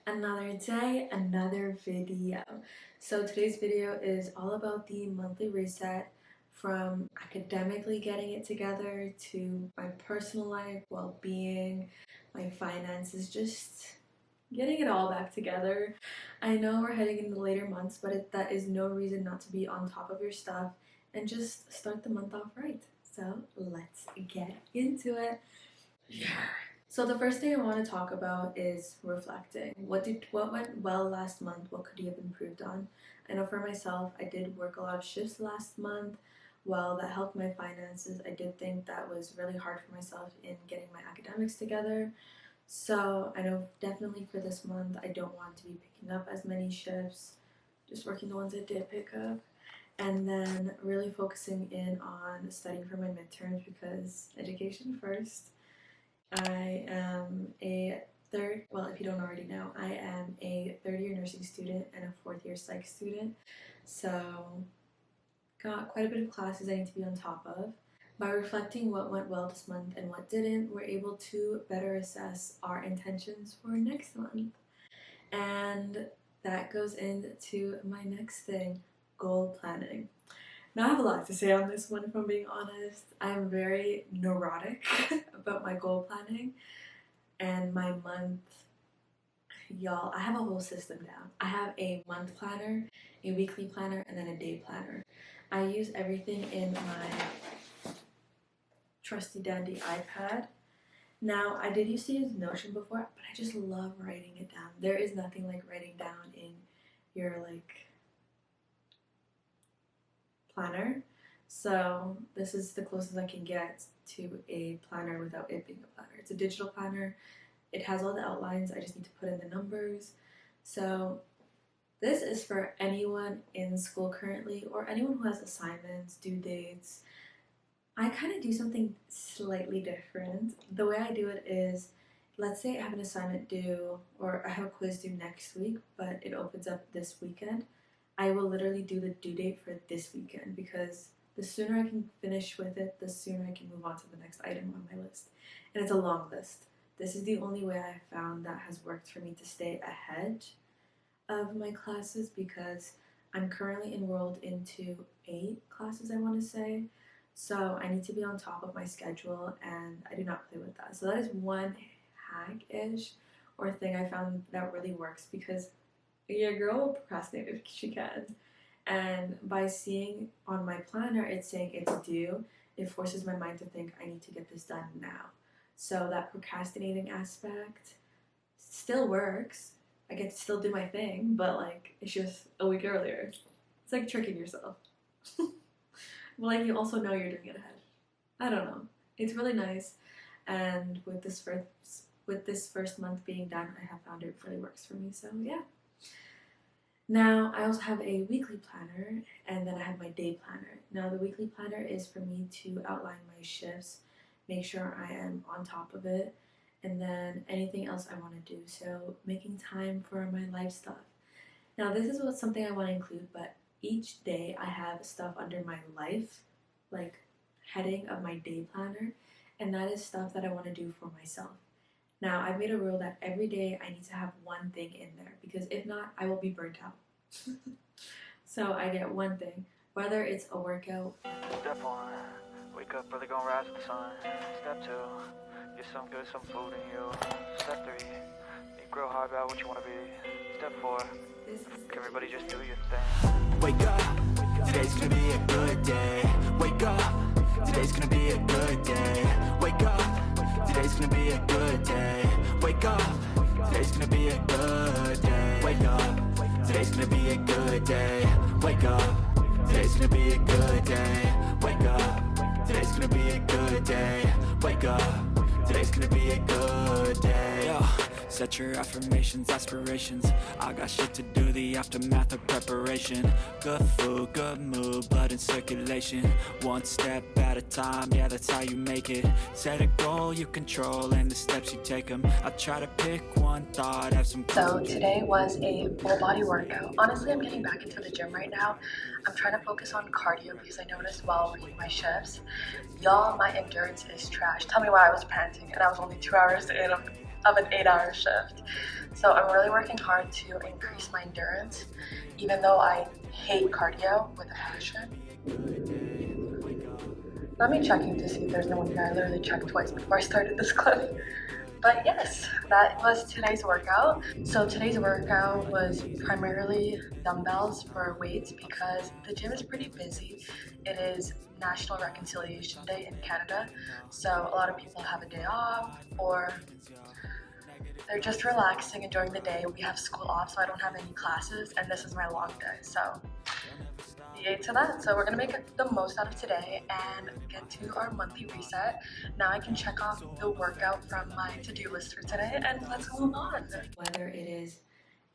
Another day, another video. So today's video is all about the monthly reset, from academically getting it together to my personal life, well-being, my finances, just getting it all back together. I know we're heading into the later months, but that is no reason not to be on top of your stuff and just start the month off right. So let's get into it. Yeah. So the first thing I want to talk about is reflecting. What went well last month? What could you have improved on? I know for myself, I did work a lot of shifts last month. While that helped my finances, I did think that was really hard for myself in getting my academics together. So I know definitely for this month, I don't want to be picking up as many shifts, just working the ones I did pick up. And then really focusing in on studying for my midterms because education first. I am a if you don't already know, I am a third year nursing student and a fourth year psych student. So, got quite a bit of classes I need to be on top of. By reflecting what went well this month and what didn't, we're able to better assess our intentions for next month. And that goes into my next thing, goal planning. Now, I have a lot to say on this one, if I'm being honest. I'm very neurotic about my goal planning and my month. Y'all, I have a whole system down. I have a month planner, a weekly planner, and then a day planner. I use everything in my trusty dandy iPad. Now, I did used to use Notion before, but I just love writing it down. There is nothing like writing down in your planner. So this is the closest I can get to a planner without it being a planner. It's a digital planner. It has all the outlines. I just need to put in the numbers. So this is for anyone in school currently or anyone who has assignments, due dates. I kind of do something slightly different. The way I do it is, let's say I have an assignment due or I have a quiz due next week, but it opens up this weekend. I will literally do the due date for this weekend because the sooner I can finish with it, the sooner I can move on to the next item on my list. And it's a long list. This is the only way I found that has worked for me to stay ahead of my classes because I'm currently enrolled into 8 classes, I want to say. So I need to be on top of my schedule and I do not play with that. So that is one hack-ish or thing I found that really works because your girl will procrastinate if she can. And by seeing on my planner it's saying it's due, it forces my mind to think I need to get this done now. So that procrastinating aspect still works. I get to still do my thing, but it's just a week earlier. It's like tricking yourself. But you also know you're doing it ahead. I don't know. It's really nice. And with this first month being done, I have found it really works for me. So yeah. Now, I also have a weekly planner, and then I have my day planner. Now, the weekly planner is for me to outline my shifts, make sure I am on top of it, and then anything else I want to do. So, making time for my life stuff. Now, this is something I want to include, but each day I have stuff under my life, heading of my day planner, and that is stuff that I want to do for myself. Now, I've made a rule that every day I need to have one thing in there because if not, I will be burnt out. So I get one thing, whether it's a workout. Step 1, wake up early, gonna rise with the sun. Step 2, get some food in you. Step 3, think real hard about what you want to be. Step 4, everybody just do your thing. Wake up, today's gonna be a good day. Wake up, today's gonna be a good day. Wake up, today's gonna be a good day. Wake up, today's gonna be a good day. Wake up, today's gonna be a good day. Wake up, today's gonna be a good day. Wake up, today's gonna be a good day. Wake up, today's gonna be a good day. Yo, set your affirmations, aspirations. I got shit to do, the aftermath of preparation. Good food, good mood, blood in circulation. One step at a time, yeah, that's how you make it. Set a goal you control and the steps you take them. I try to pick one thought, have some. So today was a full body workout. Honestly, I'm getting back into the gym right now. I'm trying to focus on cardio because I noticed while working my shifts, y'all, my endurance is trash. Tell me why I was panting and I was only 2 hours in. of an 8-hour shift. So I'm really working hard to increase my endurance, even though I hate cardio with a passion. Let me checking to see if there's no one here. I literally checked twice before I started this clip. But yes, that was today's workout. So today's workout was primarily dumbbells for weights because the gym is pretty busy. It is National Reconciliation Day in Canada, so a lot of people have a day off or they're just relaxing, enjoying the day. We have school off, so I don't have any classes, and this is my long day, so yay to that. So we're gonna make the most out of today and get to our monthly reset. Now I can check off the workout from my to-do list for today, and let's move on. Whether it is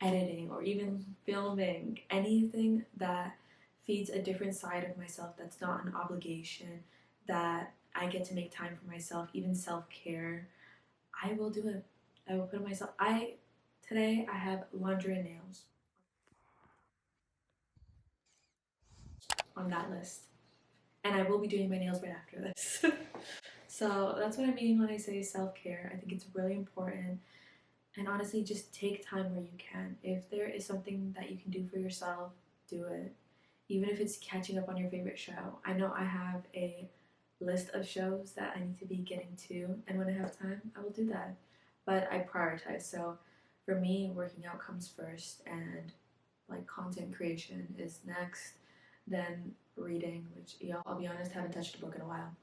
editing or even filming, anything that feeds a different side of myself that's not an obligation, that I get to make time for myself, even self-care, I will do it. I will put myself. Today I have laundry and nails on that list, and I will be doing my nails right after this. So that's what I mean when I say self-care. I think it's really important, and honestly, just take time where you can. If there is something that you can do for yourself, do it. Even if it's catching up on your favorite show. I know I have a list of shows that I need to be getting to, and when I have time, I will do that. But I prioritize. So for me, working out comes first, and like content creation is next, then reading, which y'all, I'll be honest, haven't touched a book in a while.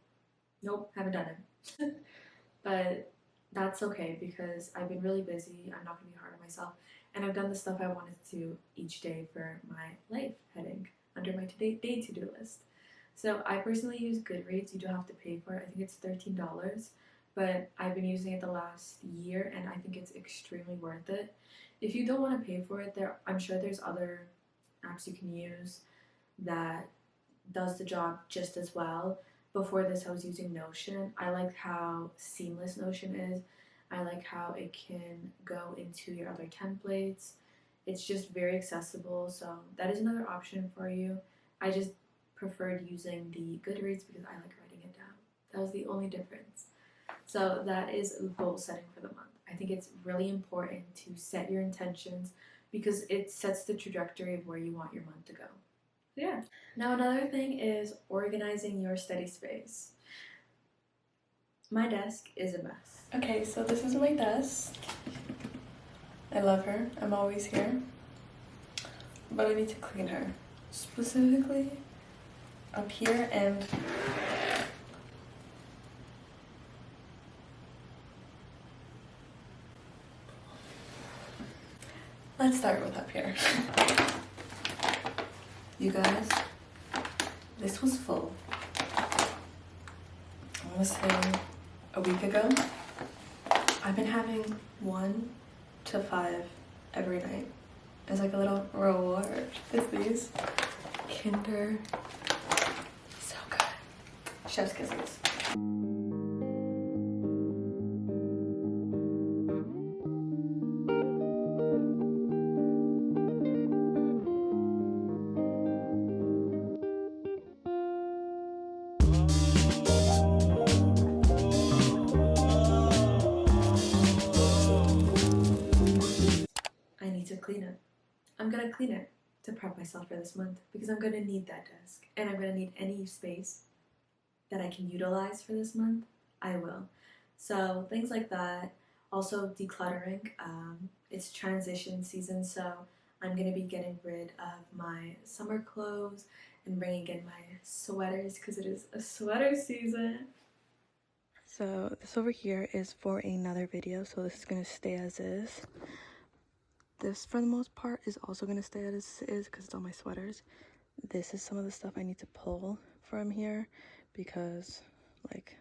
Nope, haven't done it. But that's okay because I've been really busy. I'm not gonna be hard on myself, and I've done the stuff I wanted to each day for my life heading under my day to-do list. So I personally use Goodreads. You don't have to pay for it. I think it's $13, but I've been using it the last year, and I think it's extremely worth it. If you don't want to pay for it, I'm sure there's other apps you can use that does the job just as well. Before this, I was using Notion. I like how seamless Notion is. I like how it can go into your other templates. It's just very accessible, so that is another option for you. I just preferred using the Goodreads because I like writing it down. That was the only difference. So that is goal setting for the month. I think it's really important to set your intentions because it sets the trajectory of where you want your month to go. So yeah. Now another thing is organizing your study space. My desk is a mess. Okay, so this is my desk. I love her. I'm always here. But I need to clean her. Specifically up here and let's start with up here. You guys, this was full. I want to say a week ago. I've been having 1 to 5 every night. It's like a little reward. It's these Kinder. So good. Chef's kisses. Clean it. I'm gonna clean it to prep myself for this month because I'm gonna need that desk and I'm gonna need any space that I can utilize for this month. I will. So things like that. Also decluttering. It's transition season, so I'm gonna be getting rid of my summer clothes and bringing in my sweaters because it is a sweater season. So this over here is for another video, so this is gonna stay as is. This, for the most part, is also going to stay as is because it's all my sweaters. This is some of the stuff I need to pull from here because, like,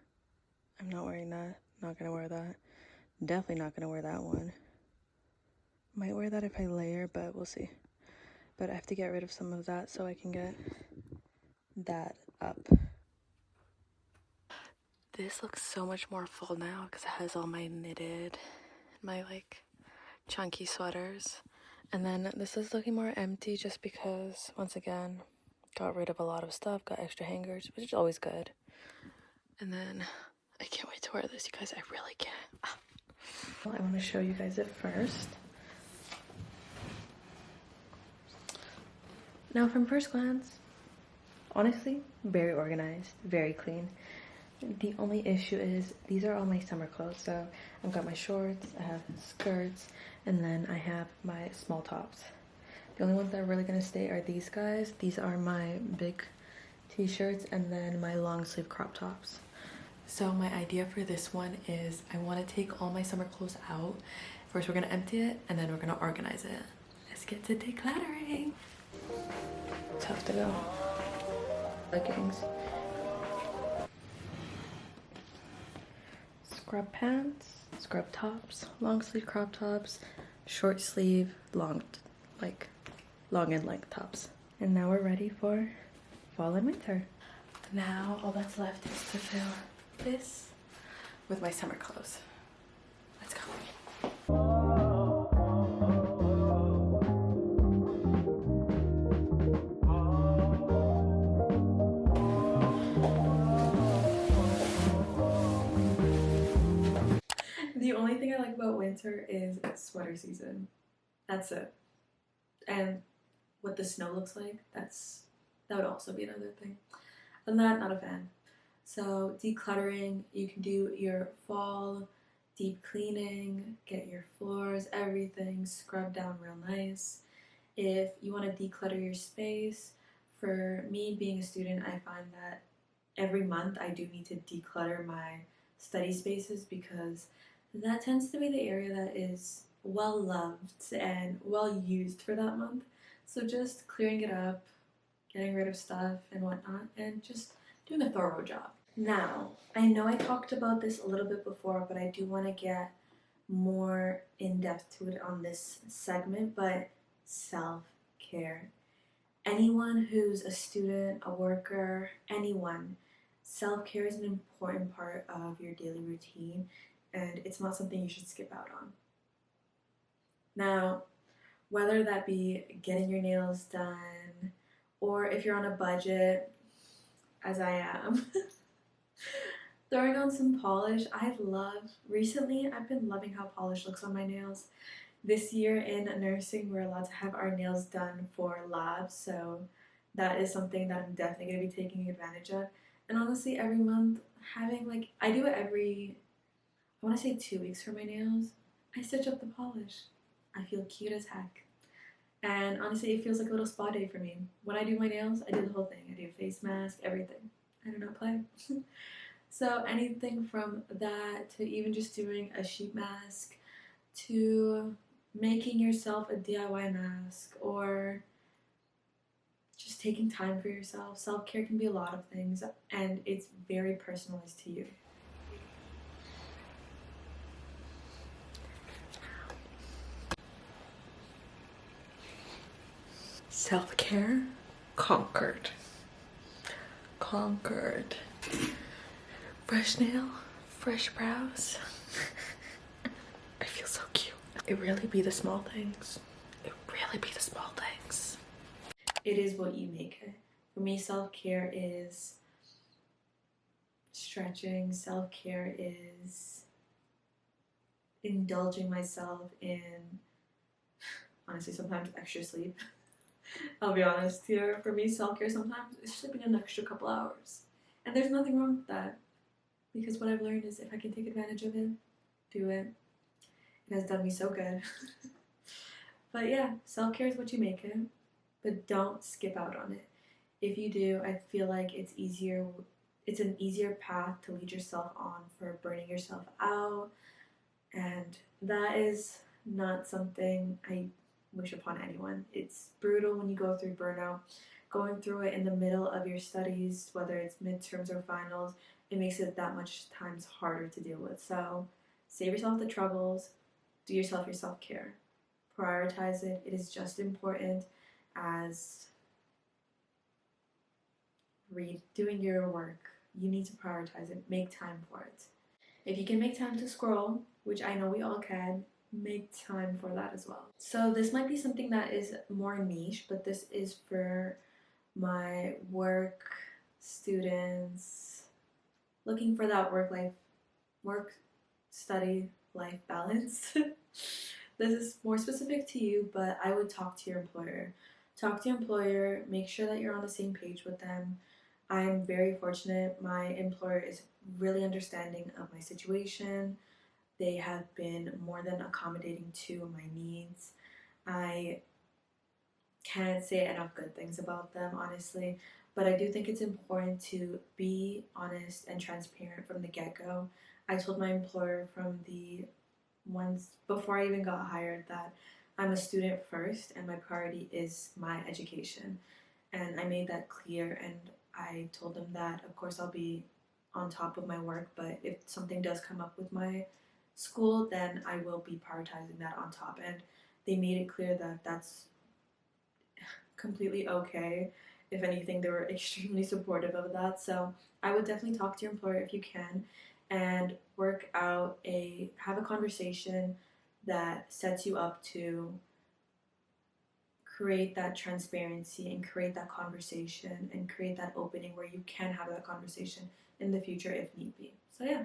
I'm not wearing that. Not going to wear that. Definitely not going to wear that one. Might wear that if I layer, but we'll see. But I have to get rid of some of that so I can get that up. This looks so much more full now because it has all my knitted, my, like, chunky sweaters. And then this is looking more empty just because, once again, got rid of a lot of stuff, got extra hangers, which is always good. And then I can't wait to wear this, you guys. I really can't. Well, I want to show you guys it first. Now from first glance, honestly, very organized, very clean. The only issue is these are all my summer clothes. So I've got my shorts, I have skirts, and then I have my small tops. The only ones that are really gonna stay are these guys. These are my big t-shirts and then my long sleeve crop tops. So my idea for this one is I want to take all my summer clothes out. First we're gonna empty it and then we're gonna organize it. Let's get to decluttering. Tough to go. Leggings. Scrub pants, scrub tops, long sleeve crop tops, short sleeve, long and length tops. And now we're ready for fall and winter. Now all that's left is to fill this with my summer clothes. Let's go. The only thing I like about winter is sweater season. That's it. And what the snow looks like, that would also be another thing. Other than that, not a fan. So decluttering, you can do your fall deep cleaning, get your floors, everything scrubbed down real nice. If you want to declutter your space, for me being a student, I find that every month I do need to declutter my study spaces because that tends to be the area that is well loved and well used for that month. So just clearing it up, getting rid of stuff and whatnot, and just doing a thorough job. Now, I know I talked about this a little bit before, but I do want to get more in-depth to it on this segment, but self-care. Anyone who's a student, a worker, anyone, self-care is an important part of your daily routine, and it's not something you should skip out on. Now, whether that be getting your nails done, or if you're on a budget, as I am, throwing on some polish. Recently I've been loving how polish looks on my nails. This year in nursing, we're allowed to have our nails done for labs, so that is something that I'm definitely going to be taking advantage of. And honestly, every month, I do it every, I want to say 2 weeks for my nails. I stitch up the polish. I feel cute as heck. And honestly, it feels like a little spa day for me. When I do my nails, I do the whole thing. I do face mask, everything. I do not play. So anything from that to even just doing a sheet mask to making yourself a DIY mask or just taking time for yourself. Self-care can be a lot of things and it's very personalized to you. Self-care conquered. Fresh nail, fresh brows. I feel so cute. It really be the small things. It is what you make it. For me, self-care is stretching. Self-care is indulging myself in, honestly, sometimes extra sleep. I'll be honest here. For me, self-care sometimes is sleeping an extra couple hours. And there's nothing wrong with that. Because what I've learned is if I can take advantage of it, do it. It has done me so good. But yeah, self-care is what you make it. But don't skip out on it. If you do, I feel like it's an easier path to lead yourself on for burning yourself out. And that is not something I wish upon anyone. It's brutal when you go through burnout. Going through it in the middle of your studies, whether it's midterms or finals, it makes it that much times harder to deal with. So save yourself the troubles, do yourself your self-care. Prioritize it. It is just important as doing your work. You need to prioritize it. Make time for it. If you can make time to scroll, which I know we all can, make time for that as well. So this might be something that is more niche, but this is for my work students looking for that work study life balance. This is more specific to you, but I would talk to your employer. Talk to your employer, make sure that you're on the same page with them. I'm very fortunate. My employer is really understanding of my situation. They have been more than accommodating to my needs. I can't say enough good things about them, honestly, but I do think it's important to be honest and transparent from the get-go. I told my employer from the ones before I even got hired that I'm a student first and my priority is my education. And I made that clear, and I told them that of course I'll be on top of my work, but if something does come up with my school, then I will be prioritizing that on top. And they made it clear that that's completely okay. If anything, they were extremely supportive of that. So I would definitely talk to your employer if you can and have a conversation that sets you up to create that transparency and create that conversation and create that opening where you can have that conversation in the future if need be. So yeah.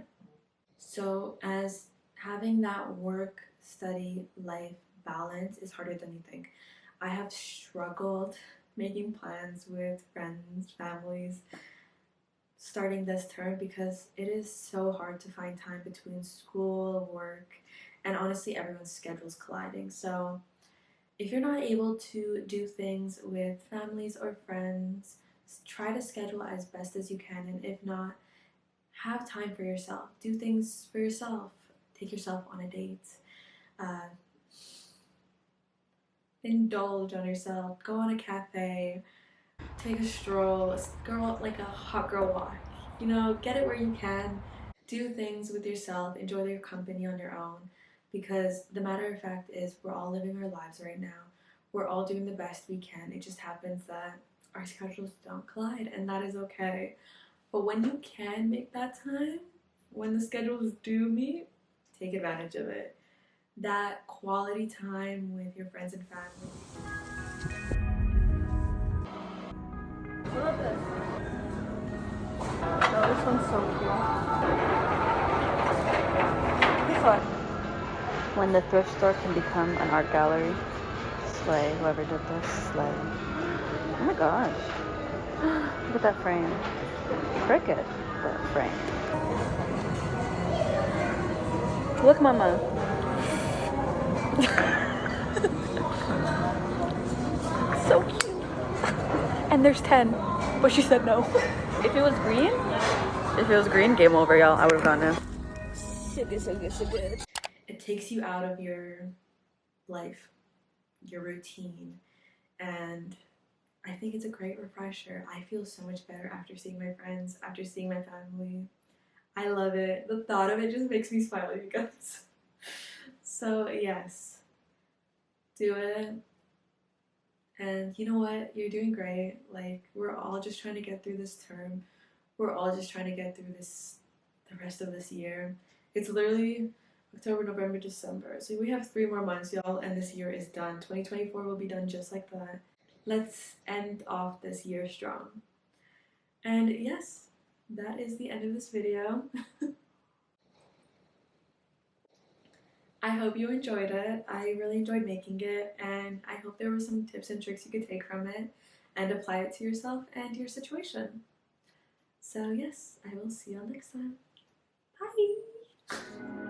So as having that work, study, life balance is harder than you think. I have struggled making plans with friends, families, starting this term because it is so hard to find time between school, work, and honestly everyone's schedules colliding. So if you're not able to do things with families or friends, try to schedule as best as you can, and if not, have time for yourself. Do things for yourself. Take yourself on a date. Indulge on yourself. Go on a cafe. Take a stroll. Girl, like a hot girl walk. You know, get it where you can. Do things with yourself. Enjoy your company on your own. Because the matter of fact is, we're all living our lives right now. We're all doing the best we can. It just happens that our schedules don't collide, and that is okay. But when you can make that time, when the schedules do meet, take advantage of it. That quality time with your friends and family. I love this. Oh, this one's so cute. This one. When the thrift store can become an art gallery. Slay, whoever did this, slay. Oh my gosh. Look at that frame. Cricket, the frame. Look, mama. So cute. And there's 10, but she said no. If it was green, game over, y'all. I would have gone now. So good. It takes you out of your life, your routine, and I think it's a great refresher. I feel so much better after seeing my friends, after seeing my family. I love it. The thought of it just makes me smile, you guys. So yes, do it. And you know what? You're doing great. Like, we're all just trying to get through this term. We're all just trying to get through the rest of this year. It's literally October, November, December. So we have 3 more months, y'all, and this year is done. 2024 will be done just like that. Let's end off this year strong. And yes, that is the end of this video. I hope you enjoyed it. I really enjoyed making it, and I hope there were some tips and tricks you could take from it and apply it to yourself and your situation. So yes, I will see you all next time. Bye!